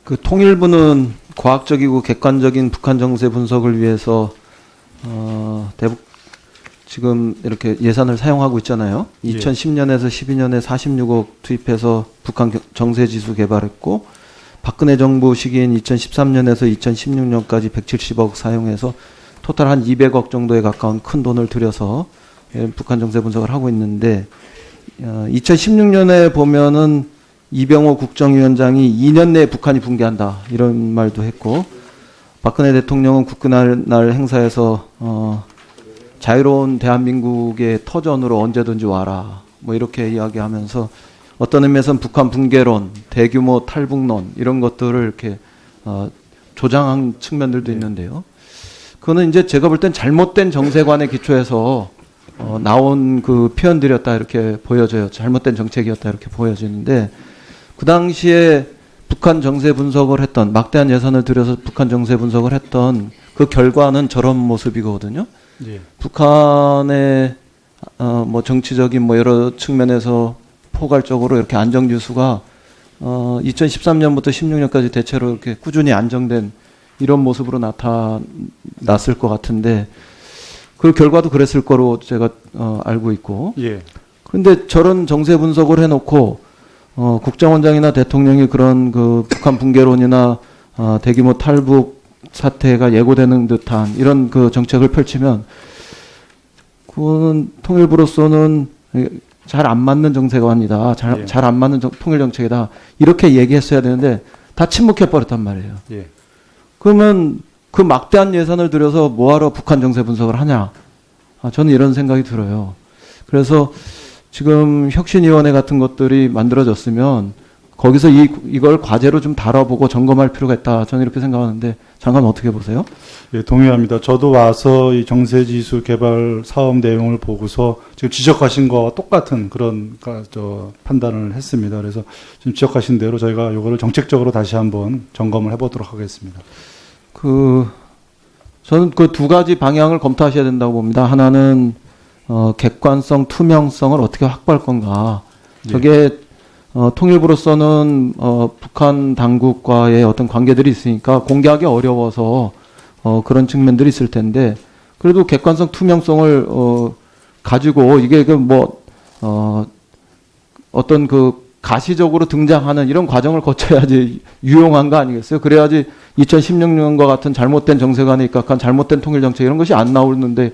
그 통일부는 과학적이고 객관적인 북한 정세 분석을 위해서 대북 지금 이렇게 예산을 사용하고 있잖아요. 2010년에서 12년에 46억 투입해서 북한 정세 지수 개발했고, 박근혜 정부 시기인 2013년에서 2016년까지 170억 사용해서 토탈 한 200억 정도에 가까운 큰 돈을 들여서 북한 정세 분석을 하고 있는데, 2016년에 보면은 이병호 국정위원장이 2년 내에 북한이 붕괴한다 이런 말도 했고, 박근혜 대통령은 국군날 행사에서 자유로운 대한민국의 터전으로 언제든지 와라 뭐 이렇게 이야기하면서 어떤 의미에서는 북한 붕괴론, 대규모 탈북론 이런 것들을 이렇게 조장한 측면들도 있는데요. 그거는 이제 제가 볼 땐 잘못된 정세관에 기초해서 나온 그 표현들이었다 이렇게 보여져요. 잘못된 정책이었다 이렇게 보여지는데, 그 당시에 북한 정세 분석을 했던, 막대한 예산을 들여서 북한 정세 분석을 했던 그 결과는 저런 모습이거든요. 예. 북한의 뭐 정치적인 뭐 여러 측면에서 포괄적으로 이렇게 안정 지수가 2013년부터 16년까지 대체로 이렇게 꾸준히 안정된 이런 모습으로 나타났을 것 같은데, 그 결과도 그랬을 거로 제가 알고 있고. 예. 그런데 저런 정세 분석을 해놓고 국정원장이나 대통령이 그런 그 북한 붕괴론이나 대규모 탈북 사태가 예고되는 듯한 이런 그 정책을 펼치면, 그거는 통일부로서는 잘 안 맞는 정세관이다, 잘 안 맞는 통일 정책이다 이렇게 얘기했어야 되는데 다 침묵해 버렸단 말이에요. 예. 그러면 그 막대한 예산을 들여서 뭐하러 북한 정세 분석을 하냐? 저는 이런 생각이 들어요. 그래서 지금 혁신위원회 같은 것들이 만들어졌으면 거기서 이걸 과제로 좀 다뤄보고 점검할 필요가 있다. 저는 이렇게 생각하는데, 장관 어떻게 보세요? 예, 동의합니다. 저도 와서 이 정세지수 개발 사업 내용을 보고서 지금 지적하신 거와 똑같은 그런 판단을 했습니다. 그래서 지금 지적하신 대로 저희가 이거를 정책적으로 다시 한번 점검을 해보도록 하겠습니다. 저는 그 두 가지 방향을 검토하셔야 된다고 봅니다. 하나는 객관성, 투명성을 어떻게 확보할 건가. 저게 통일부로서는 북한 당국과의 어떤 관계들이 있으니까 공개하기 어려워서 그런 측면들이 있을 텐데, 그래도 객관성, 투명성을 가지고 이게 어떤 그 가시적으로 등장하는 이런 과정을 거쳐야지 유용한 거 아니겠어요? 그래야지 2016년과 같은 잘못된 정세관에 입각한 잘못된 통일정책 이런 것이 안 나오는데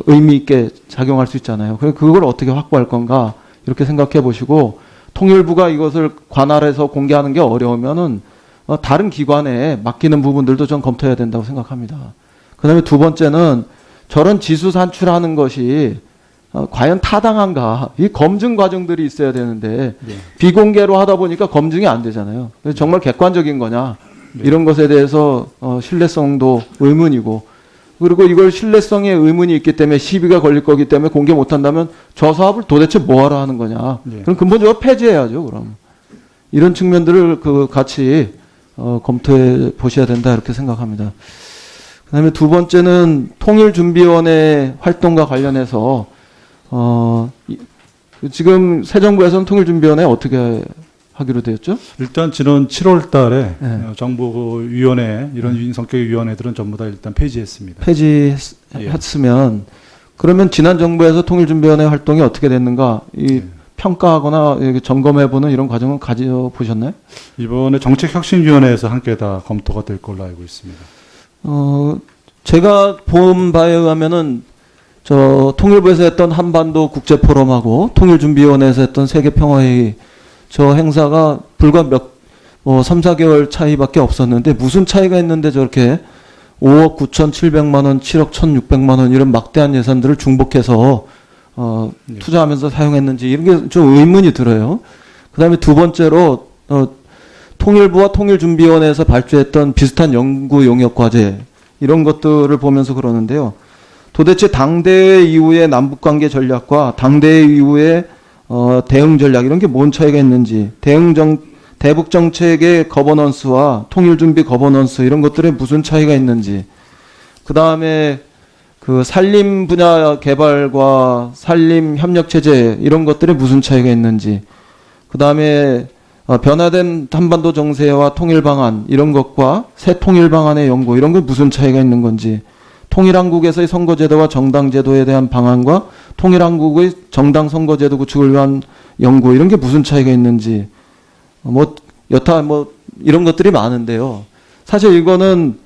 의미 있게 작용할 수 있잖아요. 그걸 어떻게 확보할 건가 이렇게 생각해 보시고, 통일부가 이것을 관할해서 공개하는 게 어려우면은 다른 기관에 맡기는 부분들도 좀 검토해야 된다고 생각합니다. 그다음에 두 번째는 저런 지수 산출하는 것이 과연 타당한가, 이 검증 과정들이 있어야 되는데 비공개로 하다 보니까 검증이 안 되잖아요. 그래서 정말 객관적인 거냐 이런 것에 대해서 신뢰성도 의문이고, 그리고 이걸 신뢰성에 의문이 있기 때문에 시비가 걸릴 거기 때문에 공개 못한다면 저 사업을 도대체 뭐하러 하는 거냐. 그럼 근본적으로 폐지해야죠. 그럼 이런 측면들을 같이 검토해 보셔야 된다 이렇게 생각합니다. 그다음에 두 번째는 통일준비원회 활동과 관련해서 지금 새 정부에서는 통일준비원회 어떻게 하기로 되었죠? 일단 지난 7월 달에 정부위원회, 이런 성격의 위원회들은 전부 다 일단 폐지했습니다. 폐지했으면 그러면 지난 정부에서 통일준비원회 활동이 어떻게 됐는가 평가하거나 점검해보는 이런 과정은 가져보셨나요? 이번에 정책혁신위원회에서 함께 다 검토가 될 걸로 알고 있습니다. 제가 본 바에 의하면은 통일부에서 했던 한반도 국제포럼하고 통일준비위원회에서 했던 세계평화회의 저 행사가 불과 3, 4개월 차이밖에 없었는데, 무슨 차이가 있는데 저렇게 5억 9,700만 원, 7억 1,600만 원 이런 막대한 예산들을 중복해서 투자하면서 사용했는지 이런 게 좀 의문이 들어요. 그 다음에 두 번째로 통일부와 통일준비위원회에서 발주했던 비슷한 연구 용역 과제 이런 것들을 보면서 그러는데요. 도대체 당대회 이후의 남북관계 전략과 당대회 이후의 대응 전략 이런 게 뭔 차이가 있는지, 대북 정책의 거버넌스와 통일준비 거버넌스 이런 것들에 무슨 차이가 있는지, 그 다음에 그 산림 분야 개발과 산림 협력 체제 이런 것들에 무슨 차이가 있는지, 그 다음에 변화된 한반도 정세와 통일 방안 이런 것과 새 통일 방안의 연구 이런 건 무슨 차이가 있는 건지, 통일한국에서의 선거제도와 정당제도에 대한 방안과 통일한국의 정당 선거제도 구축을 위한 연구 이런 게 무슨 차이가 있는지 여타 이런 것들이 많은데요. 사실 이거는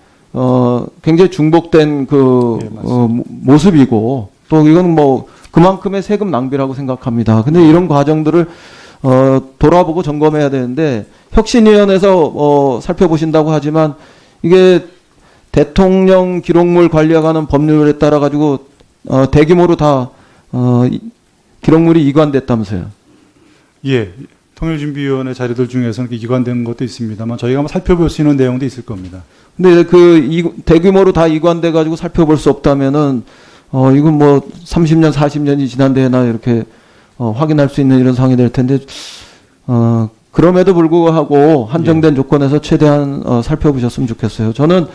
굉장히 중복된 모습이고 또 이건 그만큼의 세금 낭비라고 생각합니다. 근데 이런 과정들을 돌아보고 점검해야 되는데, 혁신위원회에서 살펴보신다고 하지만 이게 대통령 기록물 관리하는 법률에 따라 가지고 대규모로 다 기록물이 이관됐다면서요. 예. 통일준비위원회 자료들 중에서는 이관된 것도 있습니다만 저희가 한번 살펴볼 수 있는 내용도 있을 겁니다. 근데 대규모로 다 이관돼 가지고 살펴볼 수 없다면은 이건 30년, 40년이 지난 데나 이렇게 확인할 수 있는 이런 상황이 될 텐데, 그럼에도 불구하고 한정된 조건에서 최대한 살펴보셨으면 좋겠어요. 저는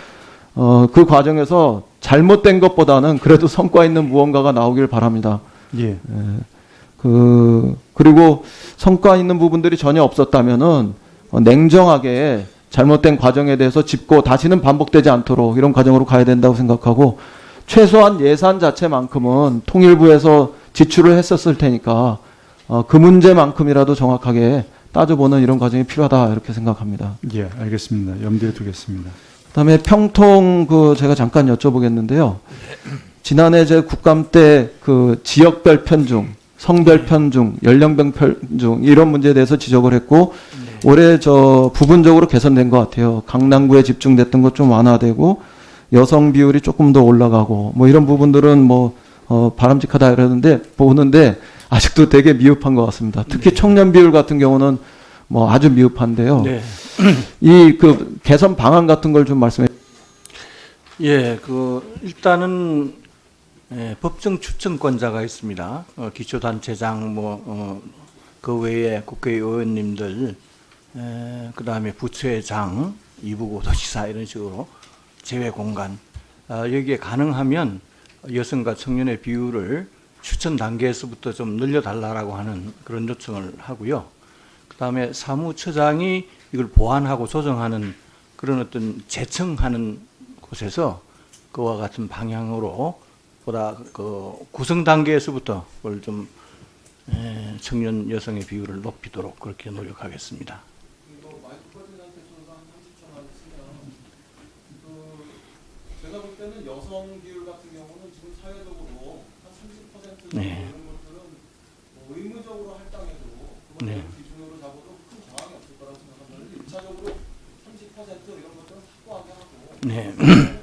그 과정에서 잘못된 것보다는 그래도 성과 있는 무언가가 나오길 바랍니다. 예. 그리고 성과 있는 부분들이 전혀 없었다면은 냉정하게 잘못된 과정에 대해서 짚고 다시는 반복되지 않도록 이런 과정으로 가야 된다고 생각하고, 최소한 예산 자체만큼은 통일부에서 지출을 했었을 테니까 그 문제만큼이라도 정확하게 따져보는 이런 과정이 필요하다 이렇게 생각합니다. 예, 알겠습니다. 염두에 두겠습니다. 그다음에 평통 제가 잠깐 여쭤보겠는데요. 지난해 제 국감 때 지역별 편중, 성별 편중, 연령별 편중 이런 문제에 대해서 지적을 했고, 올해 부분적으로 개선된 것 같아요. 강남구에 집중됐던 것 좀 완화되고 여성 비율이 조금 더 올라가고 이런 부분들은 바람직하다 이러는데 보는데 아직도 되게 미흡한 것 같습니다. 특히 청년 비율 같은 경우는 아주 미흡한데요. 네. 이 개선 방안 같은 걸 좀 말씀해. 예, 일단은 법정 추천권자가 있습니다. 기초단체장 그 외에 국회의원님들, 그다음에 부처회장, 이부고도지사 이런 식으로 제외 공간, 여기에 가능하면 여성과 청년의 비율을 추천 단계에서부터 좀 늘려달라고 하는 그런 요청을 하고요. 그다음에 사무처장이 이걸 보완하고 조정하는 그런 어떤 재청하는 곳에서 그와 같은 방향으로 보다 구성 단계에서부터 그걸 좀 청년 여성의 비율을 높이도록 그렇게 노력하겠습니다. 제가 볼 때는 여성 비율 같은 경우는 지금 사회적으로 한 30% 정도 네. 이런 것들은 의무적으로 할당해도 그걸 네. 기준으로 잡아도 큰 저항이 없을 거라고 생각합니다. 1차적으로 30% 이런 것들은 확보하게 하고, 네.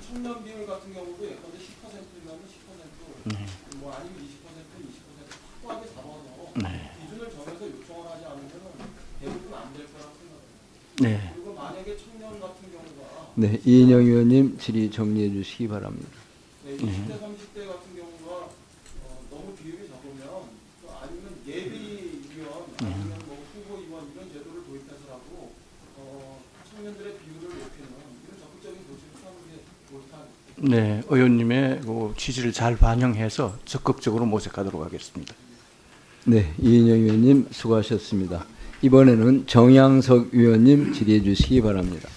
청년 비율 같은 경우도 예컨대 10%면 10%, 네. 아니면 20%는 20% 확보하게 잡아서 네. 기준을 정해서 요청을 하지 않으면 대부분 안 될 거라고 생각합니다. 네. 그리고 만약에 청년 같은 경우가 네, 이인영 의원님 질의 정리해 주시기 바랍니다. 20대, 30대 같은 경우가 너무 비율이 적으면 또 아니면 예비위원 아니면 후보위원 이런 제도를 도입해서라도 청년들의 비율을 높이는 이런 적극적인 조치를 취하는 게 옳다. 네, 의원님의 그 취지를 잘 반영해서 적극적으로 모색하도록 하겠습니다. 네, 이인영 의원님 수고하셨습니다. 이번에는 정양석 의원님 질의해 주시기 바랍니다.